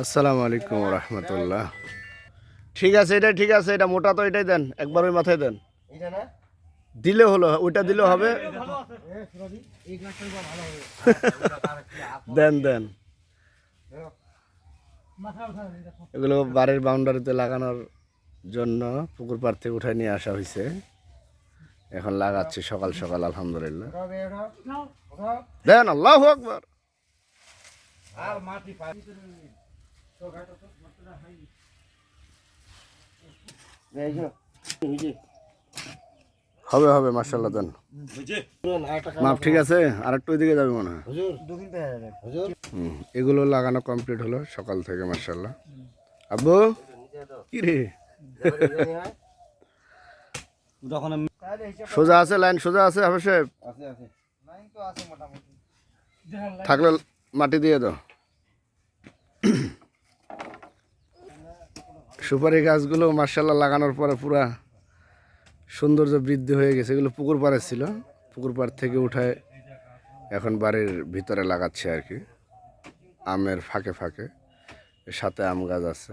আসসালামু আলাইকুম রহমতুল্লাহ। ঠিক আছে, এটা ঠিক আছে, এটা মোটা তো এটাই দেন, একবার ওই মাথায় দেন, দিলে হলো, ওইটা দিলে হবে। দেন দেন, এগুলো বাড়ির বাউন্ডারিতে লাগানোর জন্য পুকুর পাড় থেকে উঠায় নিয়ে আসা হয়েছে। এখন লাগাচ্ছি সকাল সকাল, আলহামদুলিল্লাহ। দেন, আল্লাহু আকবার। হবে হবে, মাশাআল্লাহ। দেন, মাপ ঠিক আছে, আর একটু ওইদিকে যাবে মনে হয়। এগুলো লাগানো কমপ্লিট হলো সকাল থেকে, মাশাআল্লাহ। আব্বু কি রে, সোজা আছে, লাইন সোজা আছে হাফেজ সাহেব? থাকলে মাটি দিয়ে দাও। সুপারি গাছগুলো মাশাআল্লাহ লাগানোর পরে পুরা সৌন্দর্য বৃদ্ধি হয়ে গেছে। এগুলো পুকুর পাড়ে ছিল, পুকুর পাড় থেকে উঠায় এখন বাড়ির ভিতরে লাগাচ্ছে আর কি, আমের ফাঁকে ফাঁকে। এর সাথে আম গাছ আছে।